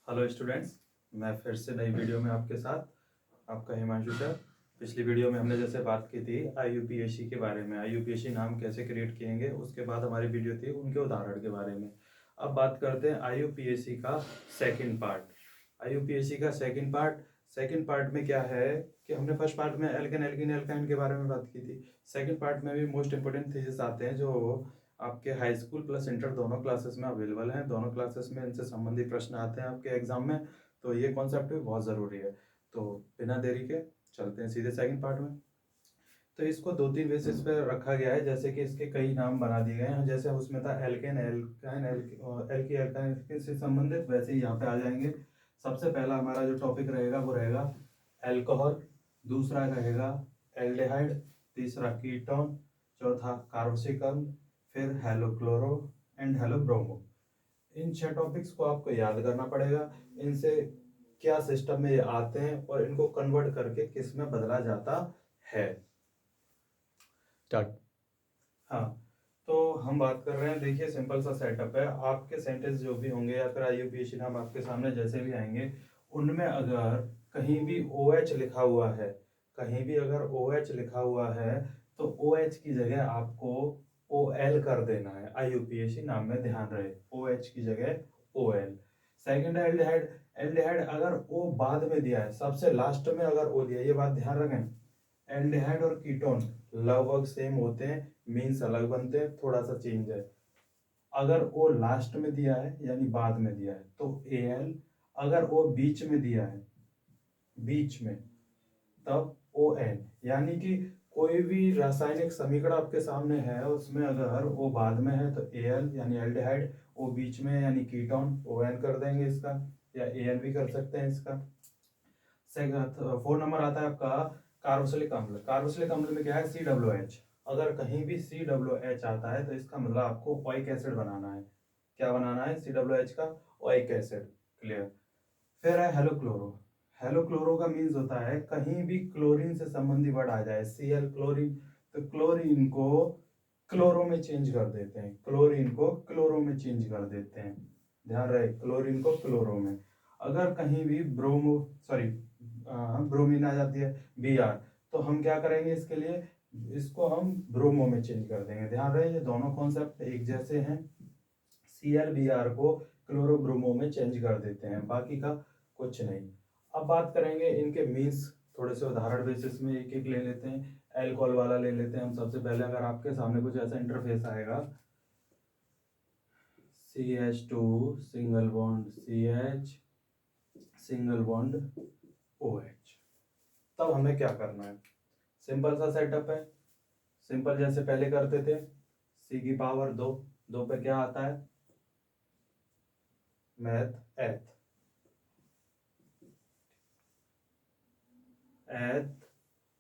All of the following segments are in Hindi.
हेलो स्टूडेंट्स, मैं फिर से नई वीडियो में आपके साथ आपका हिमांशु सर। पिछली वीडियो में हमने जैसे बात की थी आईयूपीएससी के बारे में, आईयूपीएससी नाम कैसे क्रिएट किएंगे, उसके बाद हमारी वीडियो थी उनके उदाहरण के बारे में। अब बात करते हैं आईयूपीएससी का सेकंड पार्ट। आईयूपीएससी का सेकंड पार्ट में क्या है कि हमने फर्स्ट पार्ट में एल्केन एल्कीन एल्काइन के बारे में बात की थी। सेकंड पार्ट में भी मोस्ट इंपोर्टेंट थीसिस आते हैं जो आपके हाई स्कूल प्लस इंटर दोनों क्लासेस में अवेलेबल हैं। दोनों क्लासेस में इनसे संबंधित प्रश्न आते हैं आपके एग्जाम में, तो ये कॉन्सेप्ट भी बहुत ज़रूरी है। तो बिना देरी के चलते हैं सीधे सेकंड पार्ट में। तो इसको दो तीन बेसिस पे रखा गया है, जैसे कि इसके कई नाम बना दिए गए हैं। जैसे उसमें था एल्केन एल्काइन एल्की एल्काइन से संबंधित, वैसे ही यहाँ पे आ जाएंगे। सबसे पहला हमारा जो टॉपिक रहेगा वो रहेगा एल्कोहल, दूसरा रहेगा एल्डिहाइड, तीसरा कीटोन, चौथा कार्बोक्सिल, फिर हेलोक्लोरो एंड हेलोब्रोमो। इन 6 टॉपिक्स को आपको याद करना पड़ेगा। इनसे क्या सिस्टम में ये आते हैं और इनको कन्वर्ट करके किस में बदला जाता है। स्टार्ट। हाँ, तो हम बात कर रहे हैं, देखिए सिंपल सा सेटअप है। आपके सेंटेंस जो भी होंगे या फिर आईयूपीएससी नाम आपके सामने जैसे भी आएंगे, उनमें अगर कहीं भी OH लिखा हुआ है, कहीं भी अगर OH लिखा हुआ है, तो OH की जगह आपको OL कर देना है। आईयूपीएससी नाम में ध्यान रहे, OH की जगह OL। सेकंड है एल्डिहाइड। एल्डिहाइड अगर O बाद में दिया है, सबसे लास्ट में अगर O दिया है, ये बात ध्यान रखें। एल्डिहाइड और कीटोन लगभग सेम होते हैं, मीन्स अलग बनते हैं, थोड़ा सा चेंज है। अगर वो लास्ट में दिया है यानी बाद में दिया है तो Al, अगर वो बीच में दिया है, बीच में, तब ON। यानी कि कोई भी रासायनिक समीकरण आपके सामने है, उसमें अगर वो बाद में है तो Al यानी एल्डिहाइड, वो बीच में यानी कीटोन, ON कर देंगे इसका, या An भी कर सकते हैं इसका। 4 नंबर आता है आपका कार्बोक्सिलिक अम्ल। कार्बोक्सिलिक अम्ल में क्या है, COH। अगर कहीं भी COH आता है तो इसका मतलब आपको ओइक एसिड बनाना है। क्या बनाना है, COH का ओइक एसिड। क्लियर। फिर है हेलोक्लोरो। हेलोक्लोरो का मीन्स होता है कहीं भी क्लोरीन से संबंधी वर्ड आ जाए, Cl क्लोरीन, तो क्लोरीन को क्लोरो में चेंज कर देते हैं, क्लोरीन को क्लोरो में चेंज कर देते हैं। ध्यान रहे, क्लोरीन को क्लोरो में। अगर कहीं भी ब्रोमीन आ जाती है, Br, तो हम क्या करेंगे इसके लिए, इसको हम ब्रोमो में चेंज कर देंगे। ध्यान रहे, ये दोनों कॉन्सेप्ट एक जैसे हैं। ClBr को क्लोरोब्रोमो में चेंज कर देते हैं, बाकी का कुछ नहीं। अब बात करेंगे इनके मीन्स, थोड़े से उदाहरण बेसिस में एक एक ले लेते हैं। एल्कोहल वाला ले लेते हैं हम सबसे पहले। अगर आपके सामने कुछ ऐसा इंटरफेस आएगा, CH2 single bond CH single bond OH, तब हमें क्या करना है। सिंपल सा सेटअप है, सिंपल जैसे पहले करते थे। C की पावर 2, 2 पे क्या आता है, मैथ एथ, एथ।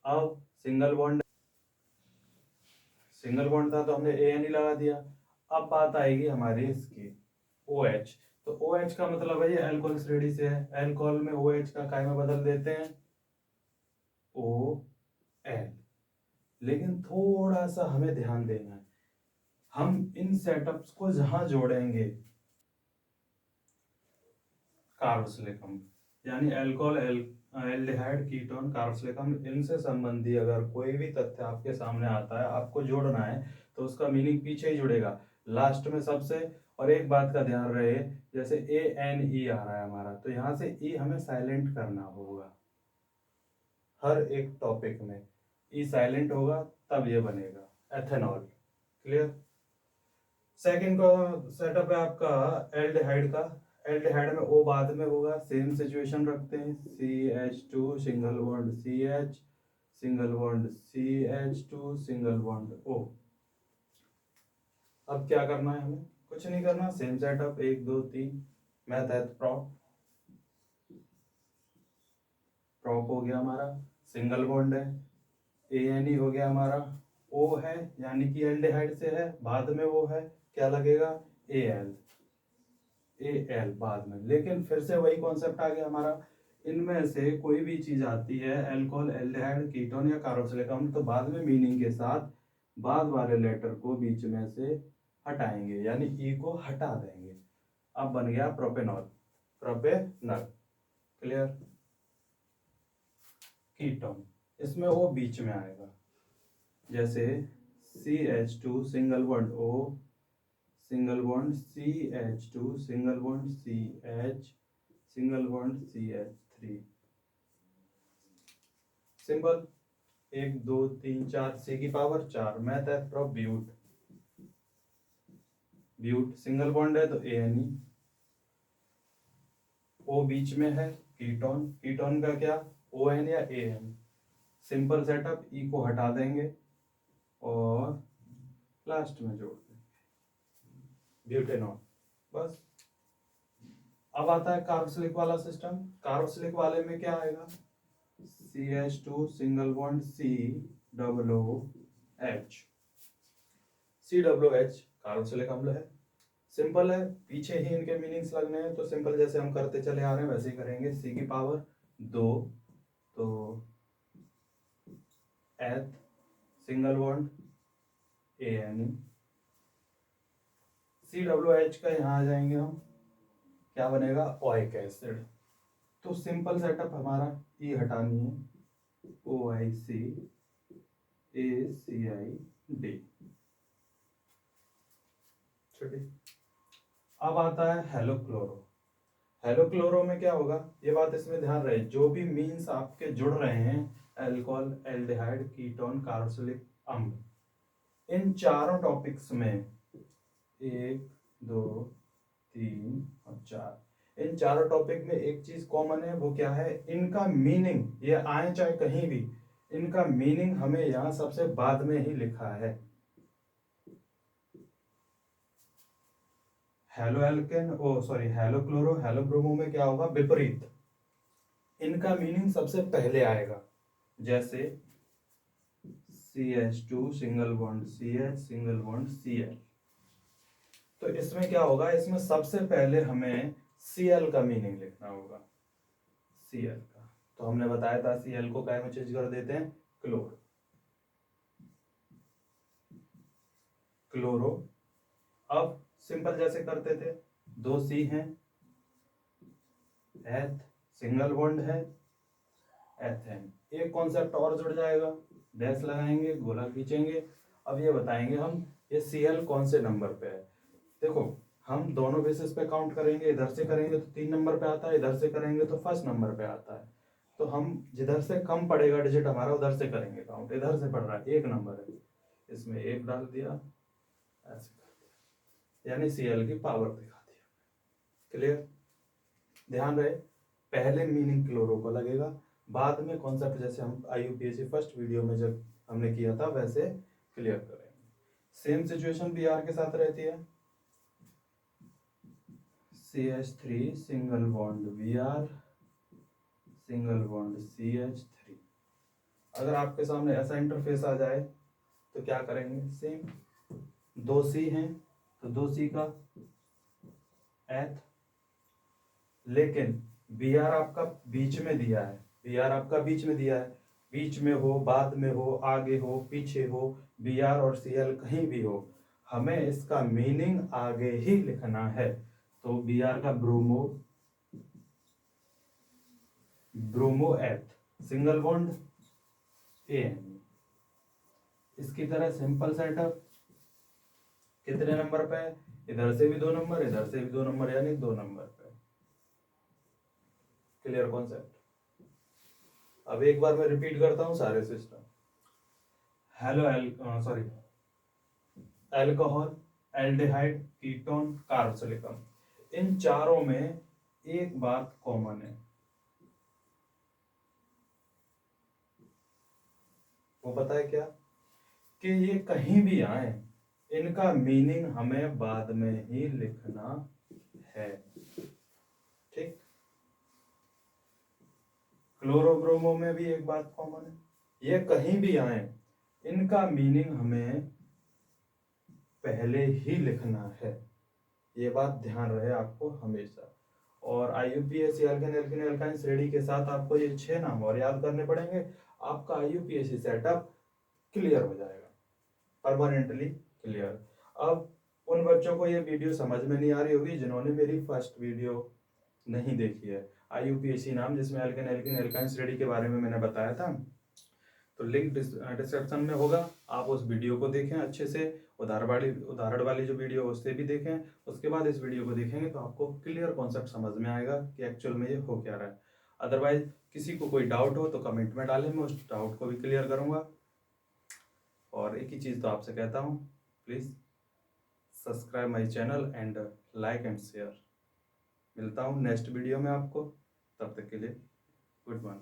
अब सिंगल बॉन्ड था तो हमने AN ही लगा दिया। अब बात आएगी हमारी इसकी OH। तो OH का मतलब है ये अल्कोहल श्रेणी से है, अल्कोहल में OH का काय में बदल देते हैं OL। लेकिन थोड़ा सा हमें ध्यान देना है, हम इन सेटअप्स को जहां जोड़ेंगे, कार्बोक्सिलिक अम्ल यानी अल्कोहल, एल्डिहाइड, कीटोन, कार्बोक्सिलिक अम्ल, इनसे संबंधी अगर कोई भी तथ्य आपके सामने आता है, आपको जोड़ना है, तो उसका मीनिंग पीछे ही जुड़ेगा, लास्ट में सबसे। और एक बात का ध्यान रहे, जैसे ANE आ रहा है हमारा, तो यहाँ से E हमें साइलेंट करना होगा। हर एक टॉपिक में E साइलेंट होगा तब ये बनेगा एथेनॉल। क्लियर। सेकंड का सेटअप है आपका एल्डिहाइड का। एल्डिहाइड में O बाद में होगा, सेम सिचुएशन रखते हैं, CH2 single bond CH single bond CH2 single bond O। अब क्या करना है हमें, कुछ नहीं करना, सेम सेटअप 1 2 3। मैथ है प्रॉप, प्रॉप हो गया हमारा, सिंगल बॉन्ड है, ANE हो गया हमारा, O है यानी कि एल्डिहाइड से है, बाद में वो है, क्या लगेगा AL बाद में। लेकिन फिर से वही कॉन्सेप्ट आ गया हमारा, इनमें से कोई भी चीज आती है, अल्कोहल, एल्डिहाइड, कीटोन या कार्बोक्सिलिक अम्ल, तो बाद में मीनिंग के साथ बाद वाले लेटर को बीच में से हटाएंगे, यानी E को हटा देंगे। अब बन गया प्रोपेनॉल। प्रोपेनॉल। क्लियर। कीटोन, इसमें ओ बीच में आएगा, जैसे CH2 single bond O, single bond CH2, single bond CH, single bond CH3। Simple, 1 2 3 4, C की पावर 4, मैथ है pro but. But single bond है तो ANE, O बीच में है, कीटोन, कीटोन का क्या ON या AN। सिंपल सेटअप, E को हटा देंगे और लास्ट में जोड़ देंगे ब्यूटेनॉल, बस। अब आता है कार्बोक्सिलिक वाला सिस्टम। कार्बोक्सिलिक वाले में क्या आएगा, CH2 single bond C double OH, COOH carboxylic अम्ल है। सिंपल है, पीछे ही इनके मीनिंग्स लगने हैं, तो सिंपल जैसे हम करते चले आ रहे हैं वैसे ही करेंगे। C की पावर 2 तो एथ सिंगल बॉन्ड ANE, COOH का यहाँ आ जाएंगे हम, क्या बनेगा ओइक एसिड। तो सिंपल सेटअप हमारा, ई हटानी है, OIC ACID। अब आता है हेलोक्लोरो। हेलोक्लोरो में क्या होगा, ये बात इसमें ध्यान रहे, जो भी मीन्स आपके जुड़ रहे हैं, अल्कोहल, एल्डिहाइड, कीटोन, कार्बोक्सिलिक अम्ल, इन चारों टॉपिक्स में 1 2 3 और 4, इन चारों टॉपिक में एक चीज कॉमन है, वो क्या है, इनका मीनिंग, ये आए चाहे कहीं भी, इनका मीनिंग हमें यहां सबसे बाद में ही लिखा है। Halo alkane, oh sorry, halo chloro, halo bromo में क्या होगा, विपरीत, इनका मीनिंग सबसे पहले आएगा, जैसे CH2 single bond CH, single bond Cl। तो इसमें क्या होगा, इसमें सबसे पहले हमें Cl का मीनिंग लिखना होगा, Cl का। तो हमने बताया था Cl को क्या में चेंज कर देते हैं, क्लोर, क्लोरो। अब सिंपल जैसे करते थे, 2 C हैं, एथ सिंगल बॉन्ड है, एथेन, एक कॉन्सेप्ट और जुड़ जाएगा, डैश लगाएंगे, गोला खींचेंगे। अब ये बताएंगे हम, ये Cl कौन से नंबर पे है। देखो, हम दोनों बेसिस पे काउंट करेंगे, इधर से करेंगे तो 3 नंबर पे आता है, इधर से करेंगे तो फर्स्ट नंबर पे आता है। तो हम जिधर से कम पड़ेगा डिजिट हमारा, उधर से करेंगे काउंट। इधर से पड़ रहा है 1 नंबर है, इसमें 1 डाल दिया, ऐसे कर दिया, यानी Cl की पावर दिखा दिया। क्लियर। ध्यान रहे, पहले मीनिंग क्लोरो को लगेगा, बाद में कॉन्सेप्ट जैसे हम IUPAC फर्स्ट वीडियो में जब हमने किया था वैसे क्लियर करेंगे। सेम सिचुएशन Br के साथ रहती है, CH3 single bond Br, single bond CH3। अगर आपके सामने ऐसा इंटरफेस आ जाए तो क्या करेंगे, सेम, 2 C हैं तो 2 C का एथ, लेकिन Br आपका बीच में दिया है, Br आपका बीच में दिया है, बीच में हो, बाद में हो, आगे हो, पीछे हो, Br और Cl कहीं भी हो, हमें इसका मीनिंग आगे ही लिखना है। तो Br का ब्रोमो, ब्रोमो एथ सिंगल बॉन्ड AN। इसकी तरह सिंपल सेटअप, कितने नंबर पे है, इधर से भी 2 नंबर, इधर से भी 2 नंबर, यानी 2 नंबर पे। Clear concept. अब एक बार मैं रिपीट करता हूं सारे system. Hello sorry, alcohol, aldehyde, ketone, carboxylic अम्ल, इन चारों में एक बात कॉमन है, वो पता है क्या, कि ये कहीं भी आए, इनका मीनिंग हमें बाद में ही लिखना है। ठीक। क्लोरोब्रोमो में भी एक बात कॉमन है, ये कहीं भी आए, इनका मीनिंग हमें पहले ही लिखना है, ये बात ध्यान रहे आपको हमेशा। और IUPAC एल्केन एल्केन एल्काइन श्रेणी के साथ आपको ये 6 नाम और याद करने पड़ेंगे, आपका IUPAC सेटअप क्लियर हो जाएगा, परमानेंटली क्लियर। अब उन बच्चों को ये वीडियो समझ में नहीं आ रही होगी जिन्होंने मेरी फर्स्ट वीडियो नहीं देखी है। IUPAC नाम, जिसमें एल्केन एल्कीन एल्काइन स्टडी के बारे में मैंने बताया था, तो लिंक डिस्क्रिप्शन में होगा, आप उस वीडियो को देखें अच्छे से, उदाहरण वाली जो वीडियो है उससे भी देखें। उसके बाद इस वीडियो को देखेंगे तो आपको क्लियर कॉन्सेप्ट समझ में आएगा कि एक्चुअल में ये हो क्या रहा है। अदरवाइज किसी को कोई डाउट हो तो कमेंट में डालें, मैं उस डाउट को भी क्लियर करूँगा। और एक ही चीज़ तो आपसे कहता हूँ, please subscribe my channel and like and share. मिलता हूँ नेक्स्ट वीडियो में आपको, तब तक के लिए गुड मॉर्निंग।